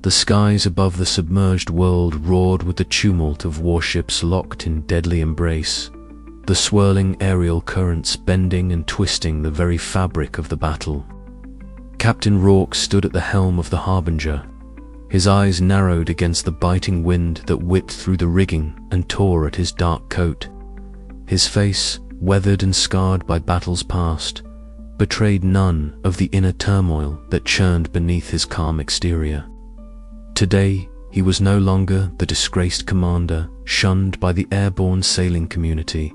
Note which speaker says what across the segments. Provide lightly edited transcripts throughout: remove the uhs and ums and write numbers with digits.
Speaker 1: The skies above the submerged world roared with the tumult of warships locked in deadly embrace, the swirling aerial currents bending and twisting the very fabric of the battle. Captain Rourke stood at the helm of the Harbinger, his eyes narrowed against the biting wind that whipped through the rigging and tore at his dark coat. His face, weathered and scarred by battles past, betrayed none of the inner turmoil that churned beneath his calm exterior. Today, he was no longer the disgraced commander shunned by the airborne sailing community.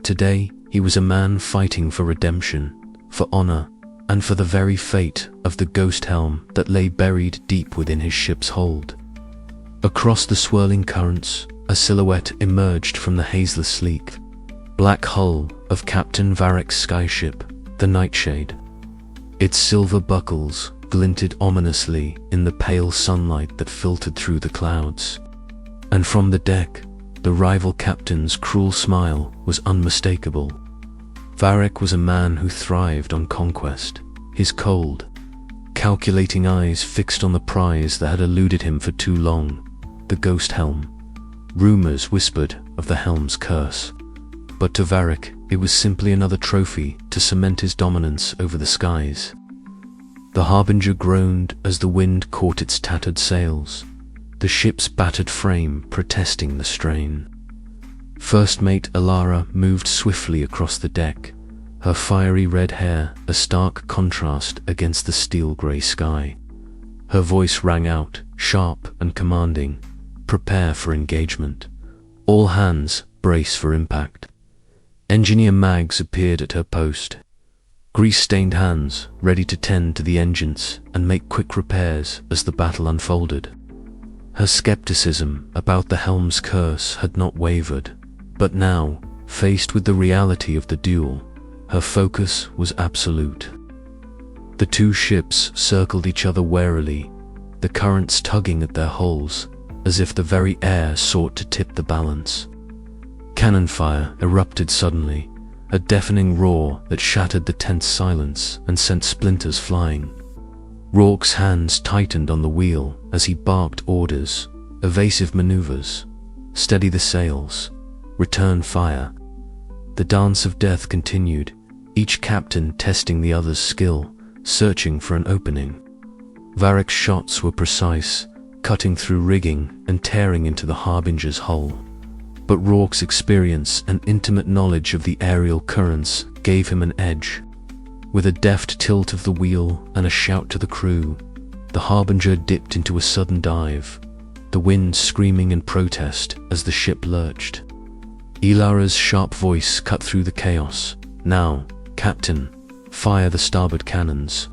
Speaker 1: Today, he was a man fighting for redemption, for honor, and for the very fate of the ghost helm that lay buried deep within his ship's hold. Across the swirling currents, a silhouette emerged from the hazeless sleek, black hull of Captain Varek's skyship, the Nightshade. Its silver buckles glinted ominously in the pale sunlight that filtered through the clouds. And from the deck, the rival captain's cruel smile was unmistakable. Varek was a man who thrived on conquest, his cold, calculating eyes fixed on the prize that had eluded him for too long, the ghost helm. Rumors whispered of the helm's curse, but to Varek it was simply another trophy to cement his dominance over the skies. The Harbinger groaned as the wind caught its tattered sails, the ship's battered frame protesting the strain. First Mate Elara moved swiftly across the deck, her fiery red hair a stark contrast against the steel-grey sky. Her voice rang out, sharp and commanding, "Prepare for engagement. All hands brace for impact." Engineer Mags appeared at her post, grease-stained hands ready to tend to the engines and make quick repairs as the battle unfolded. Her skepticism about the helm's curse had not wavered, but now, faced with the reality of the duel, her focus was absolute. The two ships circled each other warily, the currents tugging at their hulls, as if the very air sought to tip the balance. Cannon fire erupted suddenly, a deafening roar that shattered the tense silence and sent splinters flying. Rourke's hands tightened on the wheel as he barked orders, evasive maneuvers, steady the sails, return fire. The dance of death continued, each captain testing the other's skill, searching for an opening. Varek's shots were precise, cutting through rigging and tearing into the Harbinger's hull. But Rourke's experience and intimate knowledge of the aerial currents gave him an edge. With a deft tilt of the wheel and a shout to the crew, the Harbinger dipped into a sudden dive, the wind screaming in protest as the ship lurched. Elara's sharp voice cut through the chaos. "Now, Captain, fire the starboard cannons."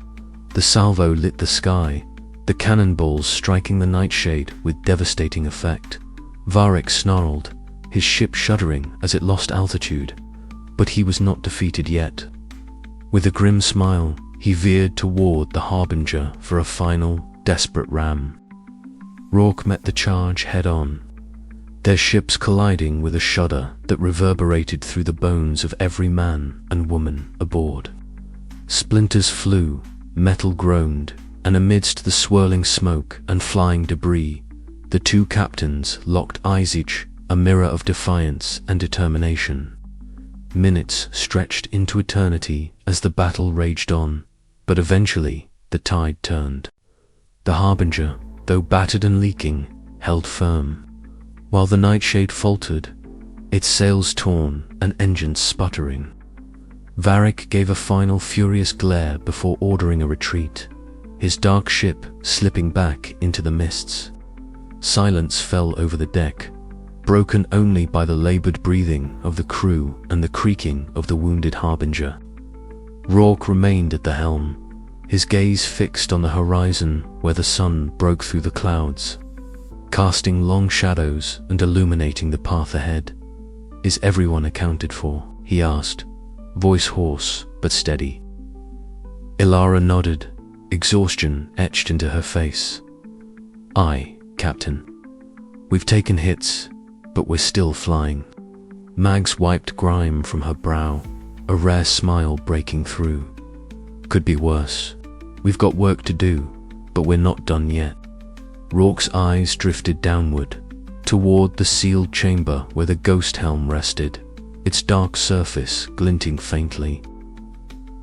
Speaker 1: The salvo lit the sky, the cannonballs striking the Nightshade with devastating effect. Varek snarled, his ship shuddering as it lost altitude, but he was not defeated yet. With a grim smile, he veered toward the Harbinger for a final, desperate ram. Rourke met the charge head-on, their ships colliding with a shudder that reverberated through the bones of every man and woman aboard. Splinters flew, metal groaned, and amidst the swirling smoke and flying debris, the two captains locked eyes, each a mirror of defiance and determination. Minutes stretched into eternity as the battle raged on, but eventually the tide turned. The Harbinger, though battered and leaking, held firm, while the Nightshade faltered, its sails torn and engines sputtering. Varek gave a final furious glare before ordering a retreat, his dark ship slipping back into the mists. Silence fell over the deck, broken only by the labored breathing of the crew and the creaking of the wounded Harbinger. Rourke remained at the helm, his gaze fixed on the horizon where the sun broke through the clouds, casting long shadows and illuminating the path ahead. "Is everyone accounted for?" he asked, voice hoarse but steady. Elara nodded, exhaustion etched into her face. "Aye, Captain. We've taken hits, but we're still flying." Mags wiped grime from her brow, a rare smile breaking through. "Could be worse. We've got work to do, but we're not done yet." Rourke's eyes drifted downward, toward the sealed chamber where the ghost helm rested, its dark surface glinting faintly.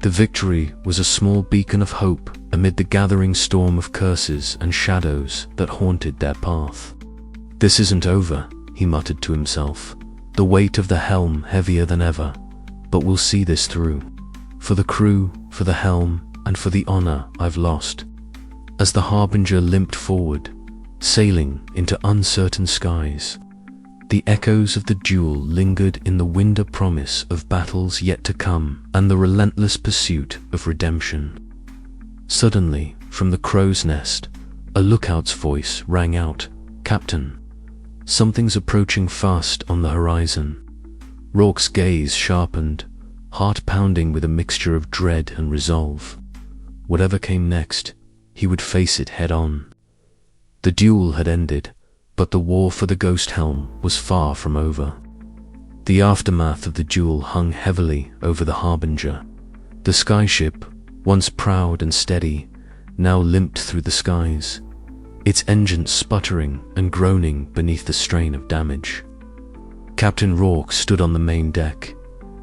Speaker 1: The victory was a small beacon of hope amid the gathering storm of curses and shadows that haunted their path. "This isn't over," he muttered to himself, the weight of the helm heavier than ever. "But we'll see this through. For the crew, for the helm, and for the honor I've lost." As the Harbinger limped forward, sailing into uncertain skies, the echoes of the duel lingered in the winder promise of battles yet to come and the relentless pursuit of redemption. Suddenly, from the crow's nest, a lookout's voice rang out, "Captain, something's approaching fast on the horizon." Rourke's gaze sharpened, heart pounding with a mixture of dread and resolve. Whatever came next, he would face it head-on. The duel had ended, but the war for the ghost helm was far from over. The aftermath of the duel hung heavily over the Harbinger. The skyship, once proud and steady, now limped through the skies, its engines sputtering and groaning beneath the strain of damage. Captain Rourke stood on the main deck,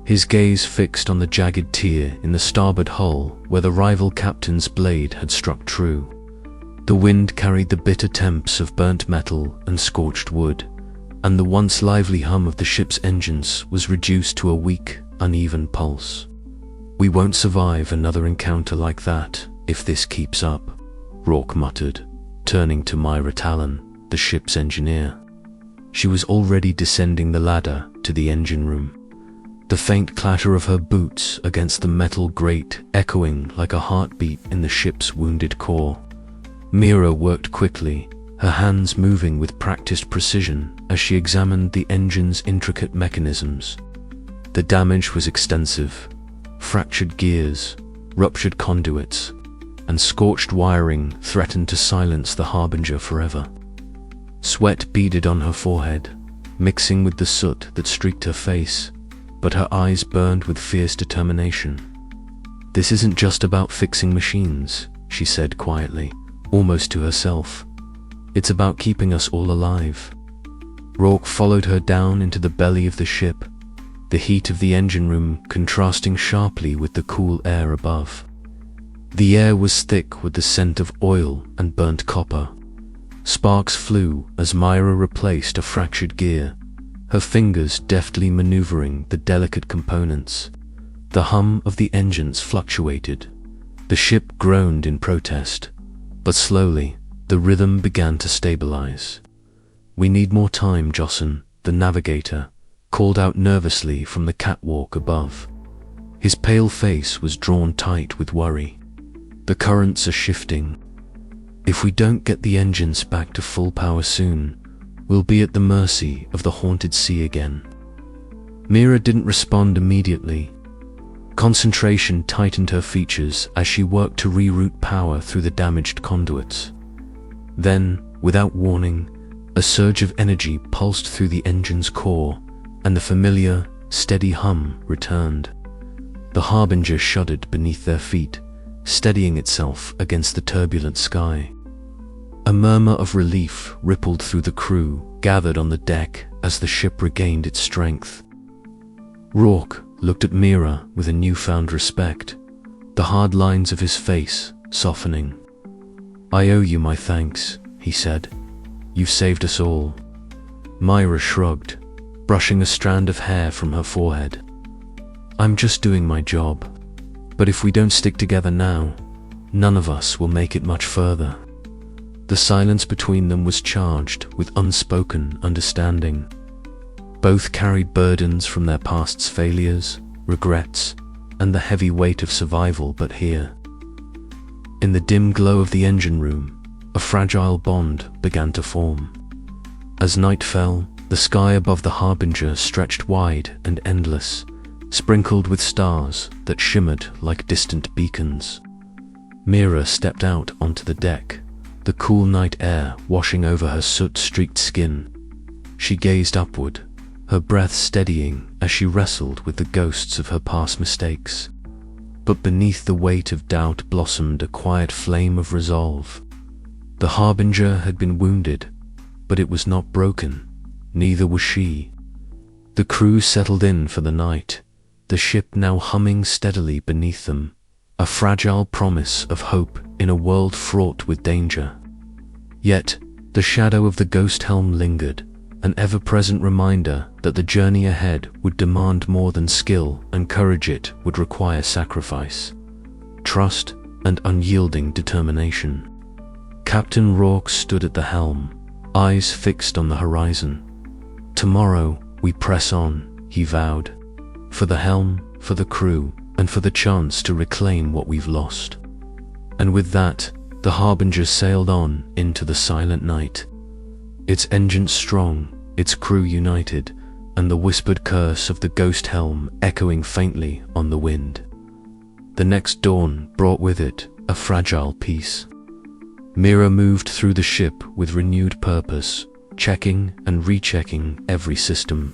Speaker 1: his gaze fixed on the jagged tear in the starboard hull where the rival captain's blade had struck true. The wind carried the bitter temps of burnt metal and scorched wood, and the once lively hum of the ship's engines was reduced to a weak, uneven pulse. "We won't survive another encounter like that if this keeps up," Rourke muttered, turning to Myra Talon, the ship's engineer. She was already descending the ladder to the engine room, the faint clatter of her boots against the metal grate echoing like a heartbeat in the ship's wounded core. Myra worked quickly, her hands moving with practiced precision as she examined the engine's intricate mechanisms. The damage was extensive. Fractured gears, ruptured conduits, and scorched wiring threatened to silence the Harbinger forever. Sweat beaded on her forehead, mixing with the soot that streaked her face, but her eyes burned with fierce determination. "This isn't just about fixing machines," she said quietly, almost to herself. "It's about keeping us all alive." Rourke followed her down into the belly of the ship, the heat of the engine room contrasting sharply with the cool air above. The air was thick with the scent of oil and burnt copper. Sparks flew as Myra replaced a fractured gear, her fingers deftly maneuvering the delicate components. The hum of the engines fluctuated. The ship groaned in protest, but slowly the rhythm began to stabilize. "We need more time, Jocelyn," the navigator called out nervously from the catwalk above. His pale face was drawn tight with worry. "The currents are shifting. If we don't get the engines back to full power soon, we'll be at the mercy of the haunted sea again." Myra didn't respond immediately. Concentration tightened her features as she worked to reroute power through the damaged conduits. Then, without warning, a surge of energy pulsed through the engine's core, and the familiar, steady hum returned. The Harbinger shuddered beneath their feet, steadying itself against the turbulent sky. A murmur of relief rippled through the crew gathered on the deck as the ship regained its strength. Rourke looked at Myra with a newfound respect, the hard lines of his face softening. "I owe you my thanks," he said. "You've saved us all." Myra shrugged, brushing a strand of hair from her forehead. "I'm just doing my job. But if we don't stick together now, none of us will make it much further." The silence between them was charged with unspoken understanding. Both carried burdens from their past's failures, regrets, and the heavy weight of survival, but here, in the dim glow of the engine room, a fragile bond began to form. As night fell, the sky above the Harbinger stretched wide and endless, sprinkled with stars that shimmered like distant beacons. Myra stepped out onto the deck, the cool night air washing over her soot-streaked skin. She gazed upward, her breath steadying as she wrestled with the ghosts of her past mistakes. But beneath the weight of doubt blossomed a quiet flame of resolve. The Harbinger had been wounded, but it was not broken. Neither was she. The crew settled in for the night, the ship now humming steadily beneath them, a fragile promise of hope in a world fraught with danger. Yet, the shadow of the ghost helm lingered, an ever-present reminder that the journey ahead would demand more than skill and courage. It would require sacrifice, trust, and unyielding determination. Captain Rourke stood at the helm, eyes fixed on the horizon. "Tomorrow we press on," he vowed, "for the helm, for the crew, and for the chance to reclaim what we've lost." And with that, the Harbinger sailed on into the silent night, its engines strong, its crew united, and the whispered curse of the ghost helm echoing faintly on the wind. The next dawn brought with it a fragile peace. Mira moved through the ship with renewed purpose, checking and rechecking every system.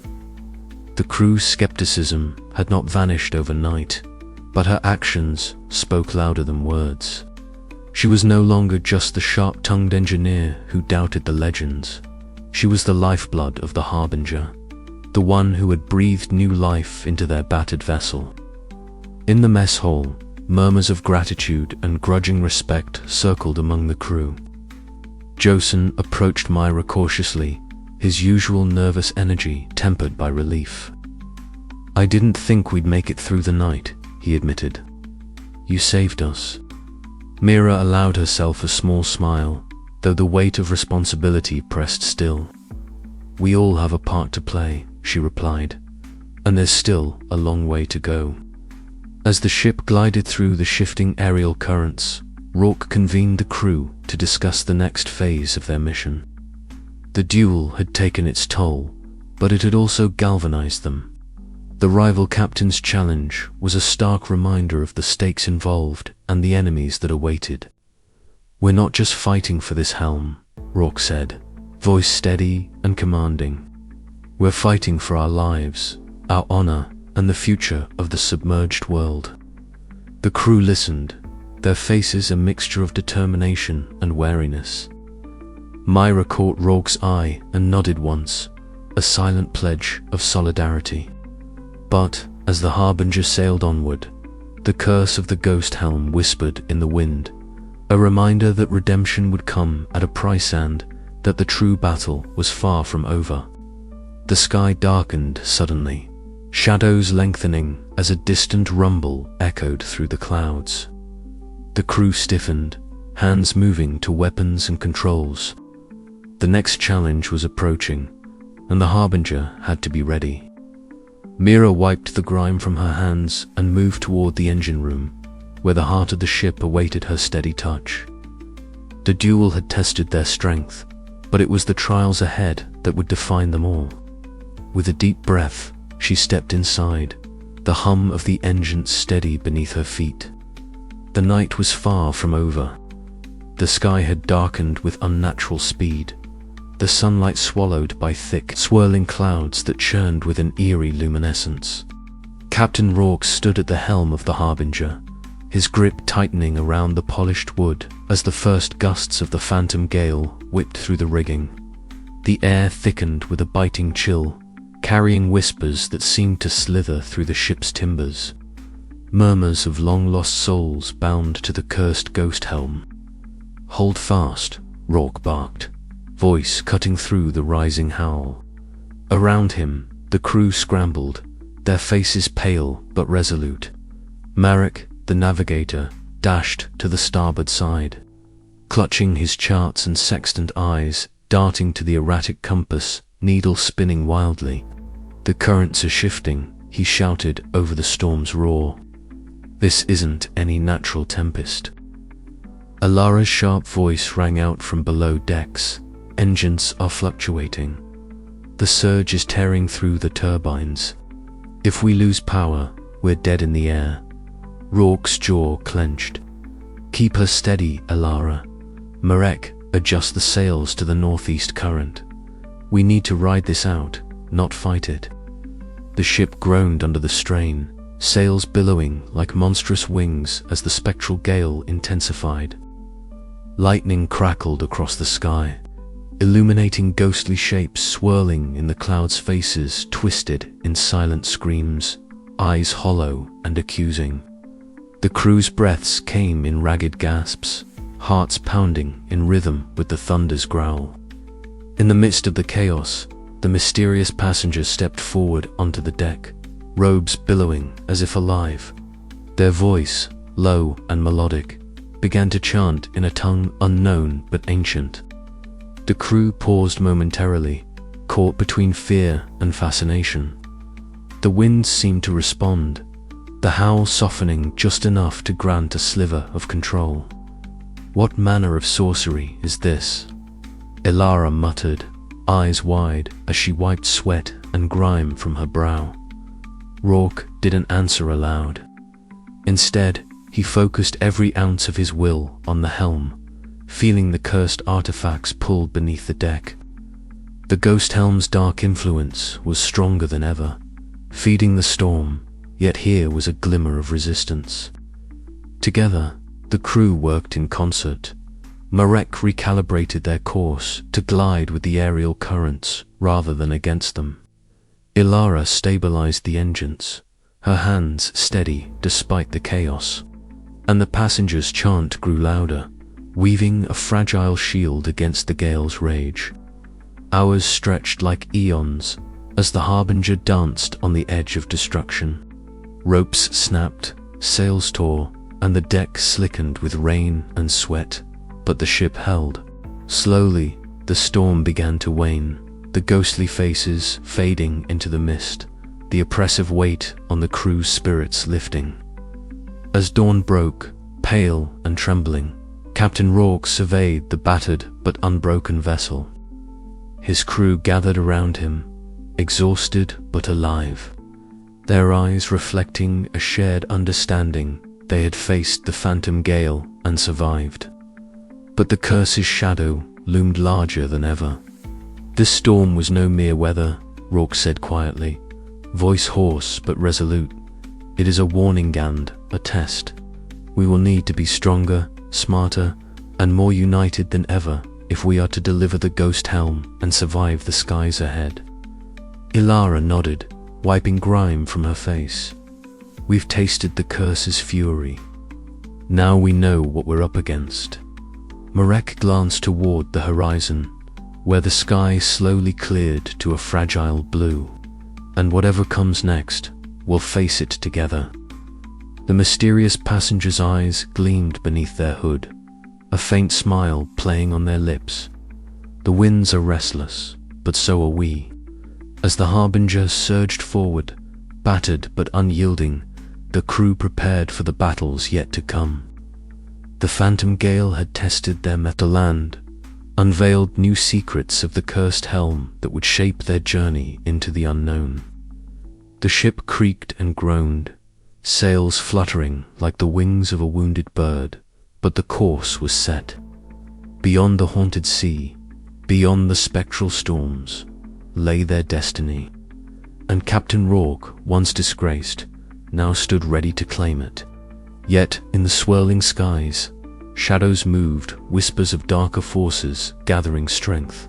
Speaker 1: The crew's skepticism had not vanished overnight, but her actions spoke louder than words. She was no longer just the sharp-tongued engineer who doubted the legends. She was the lifeblood of the Harbinger, the one who had breathed new life into their battered vessel. In the mess hall, murmurs of gratitude and grudging respect circled among the crew. Josen approached Myra cautiously, his usual nervous energy tempered by relief. "I didn't think we'd make it through the night," he admitted. "You saved us." Mira allowed herself a small smile, though the weight of responsibility pressed still. "We all have a part to play," she replied, "and there's still a long way to go." As the ship glided through the shifting aerial currents, Rourke convened the crew to discuss the next phase of their mission. The duel had taken its toll, but it had also galvanized them. The rival captain's challenge was a stark reminder of the stakes involved and the enemies that awaited. "We're not just fighting for this helm," Rourke said, voice steady and commanding. "We're fighting for our lives, our honor, and the future of the submerged world." The crew listened, their faces a mixture of determination and wariness. Myra caught Rourke's eye and nodded once, a silent pledge of solidarity. But, as the Harbinger sailed onward, the curse of the ghost helm whispered in the wind, a reminder that redemption would come at a price and that the true battle was far from over. The sky darkened suddenly, shadows lengthening as a distant rumble echoed through the clouds. The crew stiffened, hands moving to weapons and controls. The next challenge was approaching, and the Harbinger had to be ready. Mira wiped the grime from her hands and moved toward the engine room, where the heart of the ship awaited her steady touch. The duel had tested their strength, but it was the trials ahead that would define them all. With a deep breath, she stepped inside, the hum of the engine steady beneath her feet. The night was far from over. The sky had darkened with unnatural speed, the sunlight swallowed by thick, swirling clouds that churned with an eerie luminescence. Captain Rourke stood at the helm of the Harbinger, his grip tightening around the polished wood as the first gusts of the phantom gale whipped through the rigging. The air thickened with a biting chill, carrying whispers that seemed to slither through the ship's timbers. Murmurs of long-lost souls bound to the cursed ghost helm. "Hold fast," Rourke barked, voice cutting through the rising howl. Around him, the crew scrambled, their faces pale but resolute. Marek, the navigator, dashed to the starboard side, clutching his charts and sextant, eyes darting to the erratic compass, needle spinning wildly. "The currents are shifting," he shouted over the storm's roar. "This isn't any natural tempest." Alara's sharp voice rang out from below decks. "Engines are fluctuating. The surge is tearing through the turbines. If we lose power, we're dead in the air." Rourke's jaw clenched. "Keep her steady, Alara. Marek, adjust the sails to the northeast current. We need to ride this out, not fight it." The ship groaned under the strain, sails billowing like monstrous wings as the spectral gale intensified. Lightning crackled across the sky, illuminating ghostly shapes swirling in the clouds' faces twisted in silent screams, eyes hollow and accusing. The crew's breaths came in ragged gasps, hearts pounding in rhythm with the thunder's growl. In the midst of the chaos, the mysterious passengers stepped forward onto the deck, robes billowing as if alive. Their voice, low and melodic, began to chant in a tongue unknown but ancient. The crew paused momentarily, caught between fear and fascination. The winds seemed to respond, the howl softening just enough to grant a sliver of control. "What manner of sorcery is this?" Ilara muttered, eyes wide as she wiped sweat and grime from her brow. Rourke didn't answer aloud. Instead, he focused every ounce of his will on the helm, feeling the cursed artifacts pulled beneath the deck. The ghost helm's dark influence was stronger than ever, feeding the storm, yet here was a glimmer of resistance. Together, the crew worked in concert. Marek recalibrated their course to glide with the aerial currents rather than against them. Ilara stabilized the engines, her hands steady despite the chaos, and the passengers' chant grew louder, weaving a fragile shield against the gale's rage. Hours stretched like eons as the Harbinger danced on the edge of destruction. Ropes snapped, sails tore, and the deck slickened with rain and sweat, but the ship held. Slowly, the storm began to wane, the ghostly faces fading into the mist, the oppressive weight on the crew's spirits lifting. As dawn broke, pale and trembling, Captain Rourke surveyed the battered but unbroken vessel. His crew gathered around him, exhausted but alive, their eyes reflecting a shared understanding they had faced the phantom gale and survived. But the curse's shadow loomed larger than ever. "This storm was no mere weather," Rourke said quietly, voice hoarse but resolute. "It is a warning and a test. We will need to be stronger, smarter, and more united than ever if we are to deliver the ghost helm and survive the skies ahead." Ilara nodded, wiping grime from her face. "We've tasted the curse's fury. Now we know what we're up against." Marek glanced toward the horizon, where the sky slowly cleared to a fragile blue. "And whatever comes next, we'll face it together." The mysterious passengers' eyes gleamed beneath their hood, a faint smile playing on their lips. "The winds are restless, but so are we." As the Harbinger surged forward, battered but unyielding, the crew prepared for the battles yet to come. The phantom gale had tested their metal land, unveiled new secrets of the cursed helm that would shape their journey into the unknown. The ship creaked and groaned, sails fluttering like the wings of a wounded bird, but the course was set. Beyond the haunted sea, beyond the spectral storms, lay their destiny, and Captain Rourke, once disgraced, now stood ready to claim it. Yet, in the swirling skies, shadows moved, whispers of darker forces gathering strength.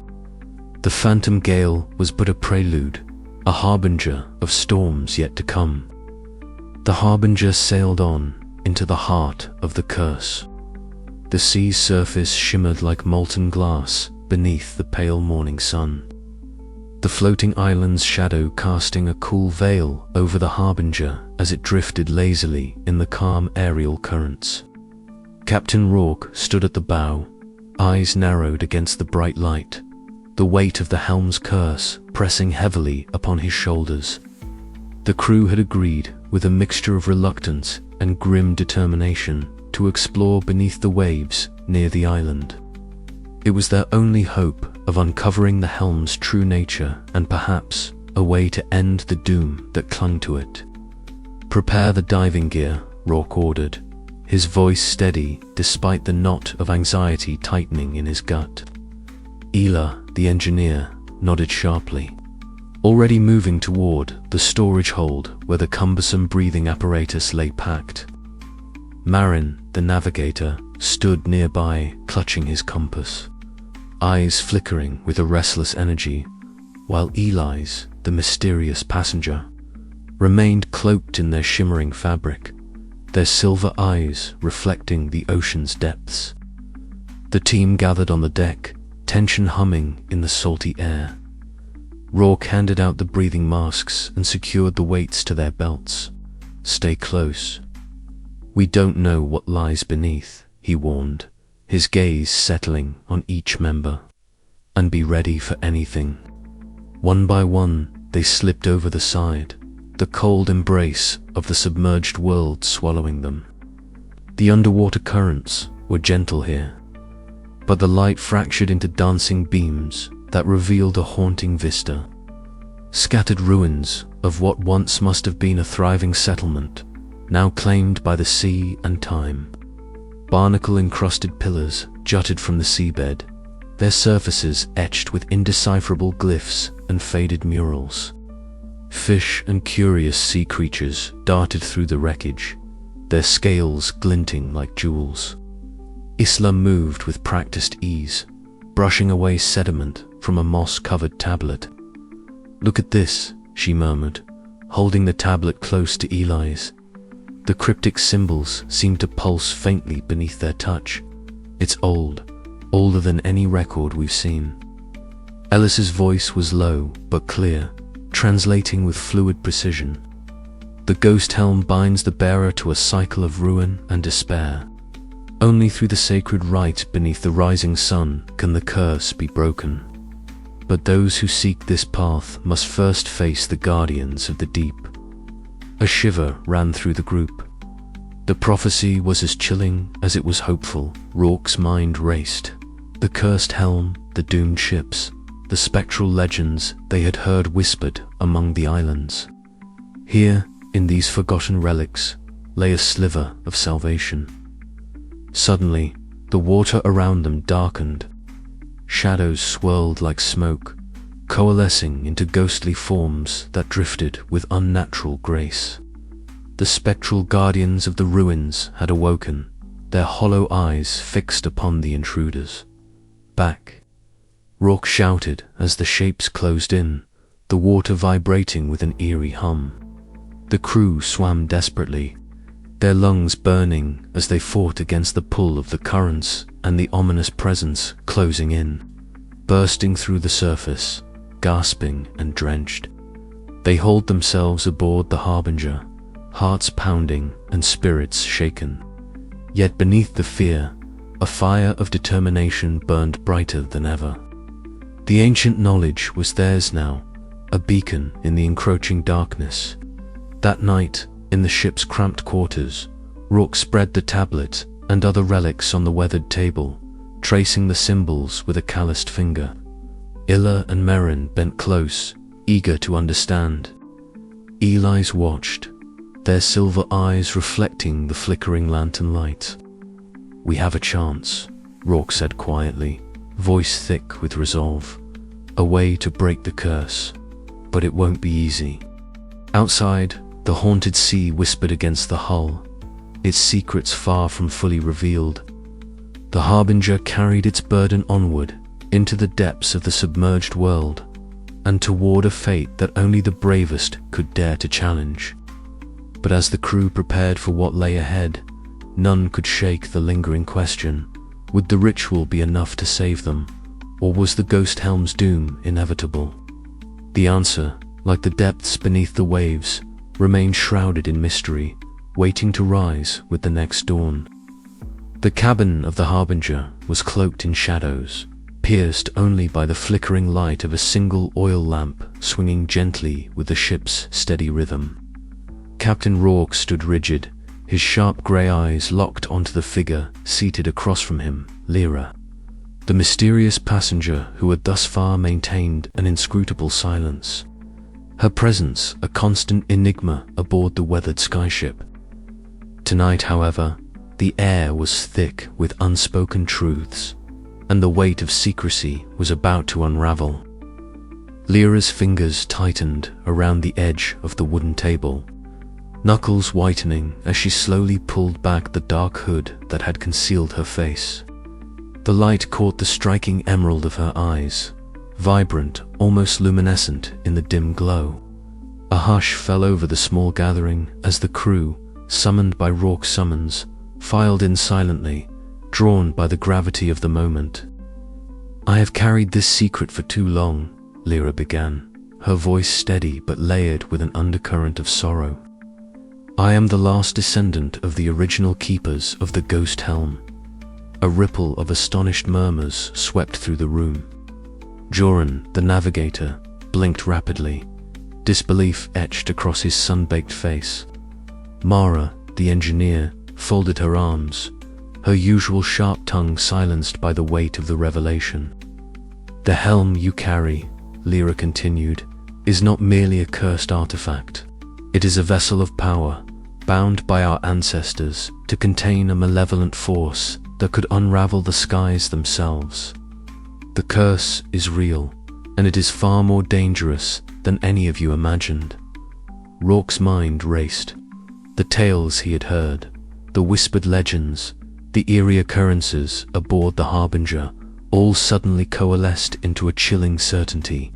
Speaker 1: The phantom gale was but a prelude, a harbinger of storms yet to come. The Harbinger sailed on into the heart of the curse. The sea's surface shimmered like molten glass beneath the pale morning sun, the floating island's shadow casting a cool veil over the Harbinger as it drifted lazily in the calm aerial currents. Captain Rourke stood at the bow, eyes narrowed against the bright light, the weight of the helm's curse pressing heavily upon his shoulders. The crew had agreed, with a mixture of reluctance and grim determination, to explore beneath the waves near the island. It was their only hope of uncovering the helm's true nature and perhaps a way to end the doom that clung to it. "Prepare the diving gear," Rourke ordered, his voice steady despite the knot of anxiety tightening in his gut. Ela, the engineer, nodded sharply, already moving toward the storage hold where the cumbersome breathing apparatus lay packed. Marin, the navigator, stood nearby, clutching his compass, eyes flickering with a restless energy, while Eli's, the mysterious passenger, remained cloaked in their shimmering fabric, their silver eyes reflecting the ocean's depths. The team gathered on the deck, tension humming in the salty air. Rourke handed out the breathing masks and secured the weights to their belts. "Stay close. We don't know what lies beneath," he warned, his gaze settling on each member. "And be ready for anything." One by one, they slipped over the side, the cold embrace of the submerged world swallowing them. The underwater currents were gentle here, but the light fractured into dancing beams that revealed a haunting vista. Scattered ruins of what once must have been a thriving settlement, now claimed by the sea and time. Barnacle-encrusted pillars jutted from the seabed, their surfaces etched with indecipherable glyphs and faded murals. Fish and curious sea creatures darted through the wreckage, their scales glinting like jewels. Isla moved with practiced ease, brushing away sediment from a moss-covered tablet. "Look at this," she murmured, holding the tablet close to Eli's. The cryptic symbols seemed to pulse faintly beneath their touch. "It's old, older than any record we've seen." Ellis's voice was low but clear, translating with fluid precision. "The ghost helm binds the bearer to a cycle of ruin and despair. Only through the sacred rite beneath the rising sun can the curse be broken. But those who seek this path must first face the guardians of the deep." A shiver ran through the group. The prophecy was as chilling as it was hopeful. Rourke's mind raced. The cursed helm, the doomed ships, the spectral legends they had heard whispered among the islands. Here, in these forgotten relics, lay a sliver of salvation. Suddenly, the water around them darkened. Shadows swirled like smoke, coalescing into ghostly forms that drifted with unnatural grace. The spectral guardians of the ruins had awoken, their hollow eyes fixed upon the intruders. "Back!" Rourke shouted as the shapes closed in, the water vibrating with an eerie hum. The crew swam desperately, their lungs burning as they fought against the pull of the currents and the ominous presence closing in. Bursting through the surface, gasping and drenched, they hauled themselves aboard the Harbinger, hearts pounding and spirits shaken. Yet beneath the fear, a fire of determination burned brighter than ever. The ancient knowledge was theirs now, a beacon in the encroaching darkness. That night, in the ship's cramped quarters, Rourke spread the tablet and other relics on the weathered table, tracing the symbols with a calloused finger. Illa and Merrin bent close, eager to understand. Eli's watched, their silver eyes reflecting the flickering lantern light. "We have a chance," Rourke said quietly, voice thick with resolve. "A way to break the curse, but it won't be easy." Outside, the haunted sea whispered against the hull, its secrets far from fully revealed. The Harbinger carried its burden onward, into the depths of the submerged world, and toward a fate that only the bravest could dare to challenge. But as the crew prepared for what lay ahead, none could shake the lingering question: would the ritual be enough to save them, or was the ghost helm's doom inevitable? The answer, like the depths beneath the waves, remained shrouded in mystery, waiting to rise with the next dawn. The cabin of the Harbinger was cloaked in shadows, pierced only by the flickering light of a single oil lamp swinging gently with the ship's steady rhythm. Captain Rourke stood rigid, his sharp grey eyes locked onto the figure seated across from him, Lyra, the mysterious passenger who had thus far maintained an inscrutable silence. Her presence a constant enigma aboard the weathered skyship. Tonight, however, the air was thick with unspoken truths, and the weight of secrecy was about to unravel. Lyra's fingers tightened around the edge of the wooden table. knuckles whitening as she slowly pulled back the dark hood that had concealed her face. The light caught the striking emerald of her eyes, vibrant, almost luminescent in the dim glow. A hush fell over the small gathering as the crew, summoned by Rourke's summons, filed in silently, drawn by the gravity of the moment. "I have carried this secret for too long," Lyra began, her voice steady but layered with an undercurrent of sorrow. "I am the last descendant of the original keepers of the ghost Helm." A ripple of astonished murmurs swept through the room. Joran, the navigator, blinked rapidly, disbelief etched across his sun-baked face. Mara, the engineer, folded her arms, her usual sharp tongue silenced by the weight of the revelation. "The helm you carry," Lyra continued, "is not merely a cursed artifact. It is a vessel of power, bound by our ancestors to contain a malevolent force that could unravel the skies themselves. The curse is real, and it is far more dangerous than any of you imagined." Rourke's mind raced. The tales he had heard, the whispered legends, the eerie occurrences aboard the Harbinger, all suddenly coalesced into a chilling certainty.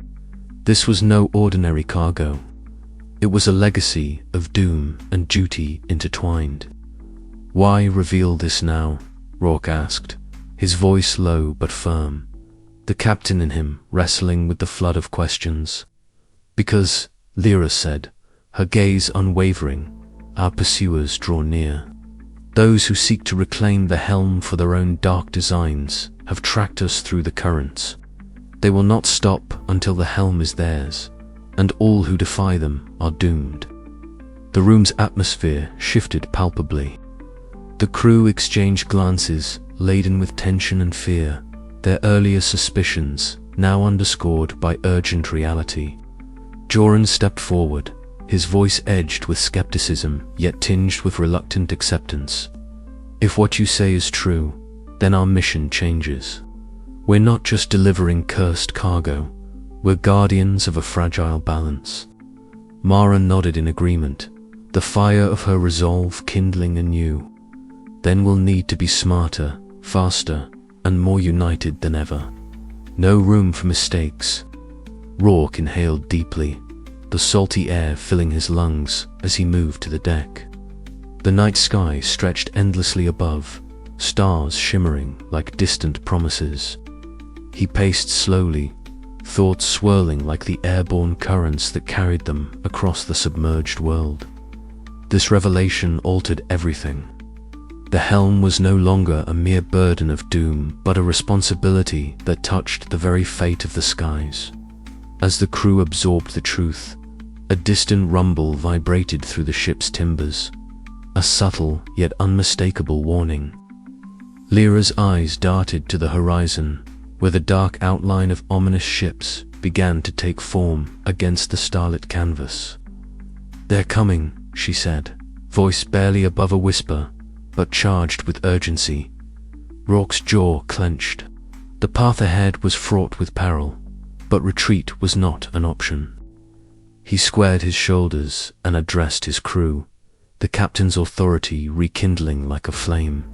Speaker 1: This was no ordinary cargo. It was a legacy of doom and duty intertwined. "Why reveal this now?" Rourke asked, his voice low but firm, the captain in him wrestling with the flood of questions. "Because," Lyra said, her gaze unwavering, "our pursuers draw near. Those who seek to reclaim the helm for their own dark designs have tracked us through the currents. They will not stop until the helm is theirs, and all who defy them are doomed." The room's atmosphere shifted palpably. The crew exchanged glances laden with tension and fear, their earlier suspicions now underscored by urgent reality. Joran stepped forward, his voice edged with skepticism yet tinged with reluctant acceptance. "If what you say is true, then our mission changes. We're not just delivering cursed cargo, we're guardians of a fragile balance." Mara nodded in agreement, the fire of her resolve kindling anew. "Then we'll need to be smarter, faster, and more united than ever. No room for mistakes." Rourke inhaled deeply, the salty air filling his lungs as he moved to the deck. The night sky stretched endlessly above, stars shimmering like distant promises. He paced slowly, thoughts swirling like the airborne currents that carried them across the submerged world. This revelation altered everything. The helm was no longer a mere burden of doom, but a responsibility that touched the very fate of the skies. As the crew absorbed the truth, a distant rumble vibrated through the ship's timbers, a subtle yet unmistakable warning. Lyra's eyes darted to the horizon, where the dark outline of ominous ships began to take form against the starlit canvas. "They're coming," she said, voice barely above a whisper, but charged with urgency. Rourke's jaw clenched. The path ahead was fraught with peril, but retreat was not an option. He squared his shoulders and addressed his crew, the captain's authority rekindling like a flame.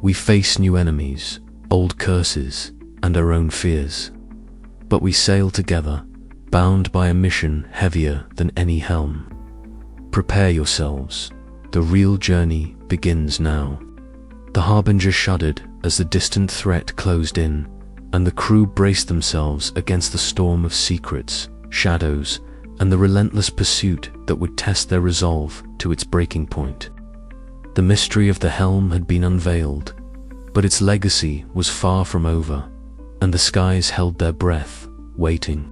Speaker 1: "We face new enemies, old curses, and our own fears. But we sail together, bound by a mission heavier than any helm. Prepare yourselves. The real journey begins now." The Harbinger shuddered as the distant threat closed in, and the crew braced themselves against the storm of secrets, shadows, and the relentless pursuit that would test their resolve to its breaking point. The mystery of the helm had been unveiled, but its legacy was far from over, and the skies held their breath, waiting.